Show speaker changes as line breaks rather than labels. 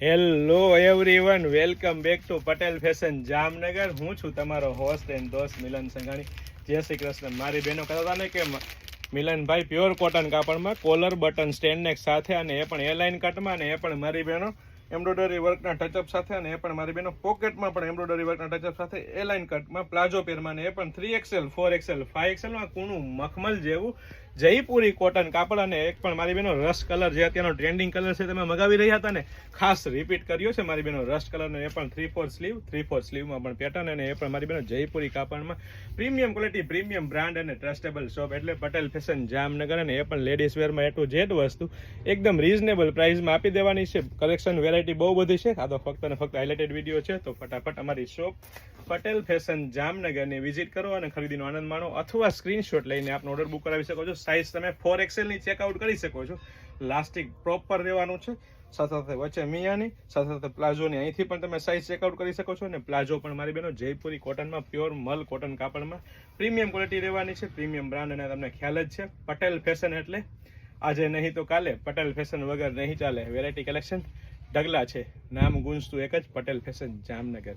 Hello everyone, welcome back to Patel fashion Jamnagar. હું છું તમારો હોસ્ટ એન્ડ દોસ્ત મિલન સંઘાણી. જય શ્રી કૃષ્ણ. મારી બહેનો કહેતા હતા ને કે મિલનભાઈ પ્યોર કોટન કાપડમાં કોલર બટન સ્ટેન્ડ નેક સાથે, અને એ પણ એ લાઇન કટમાં, અને એ પણ મારી બહેનો એમ્બ્રોઇડરી વર્કના ટચઅપ સાથે, અને એ પણ મારી બહેનો પોકેટમાં પણ એમ્બ્રોઇડરી વર્કના ટચઅપ સાથે એ લાઇન કટમાં પ્લાઝો પેરમાં, અને એ પણ 3XL 4XL 5XLમાં કૂણું મખમલ જેવું જયપુરી કોટન કાપડ. અને એક પણ મારી બહેનો રસ્ટ કલર, જે અત્યારનો ટ્રેન્ડિંગ કલર છે, તમે મગાવી રહ્યા હતા ને, ખાસ રિપીટ કર્યો છે મારી બહેનો રસ્ટ કલર. ને એ પણ 3/4 સ્લીવમાં પણ પેટર્ન, અને એ પણ મારી બહેનો જયપુરી કાપડમાં પ્રીમિયમ ક્વોલિટી, પ્રીમિયમ બ્રાન્ડ અને ટ્રસ્ટેબલ શોપ એટલે પટેલ ફેશન જામનગર. અને એ પણ લેડીઝ વેરમાં A to Z વસ્તુ એકદમ રીઝનેબલ પ્રાઇસમાં આપી દેવાની છે. કલેક્શન વેરાયટી બહુ બધી છે. આ તો ફક્ત ને ફક્ત હાઇલાઇટેડ વિડીયો છે, તો ફટાફટ અમારી શોપ પટેલ ફેશન જામનગરની વિઝિટ કરો અને ખરીદીનો આનંદ માણો, અથવા સ્ક્રીનશોટ લઈને આપનો ઓર્ડર બુક કરાવી શકો છો. સાઇઝ તમે 4XL ની ચેકઆઉટ કરી શકો છો. લાસ્ટિક પ્રોપર રહેવાનું છે, સાથે સાથે વચ્ચે મિયાની, સાથે સાથે પ્લાઝોની અહીંથી પણ તમે સાઇઝ ચેકઆઉટ કરી શકો છો. અને પ્લાઝો પણ મારી બહેનો જયપુરી કોટનમાં, પ્યોર મલ કોટન કાપડમાં પ્રીમિયમ ક્વોલિટી રહેવાની છે, પ્રીમિયમ બ્રાન્ડ. અને તમને ખ્યાલ જ છે, પટેલ ફેશન એટલે આજે નહીં તો કાલે, પટેલ ફેશન વગર નહીં ચાલે. વેરાયટી કલેક્શન ઢગલા છે, નામ ગુંજતું એક જ, પટેલ ફેશન જામનગર.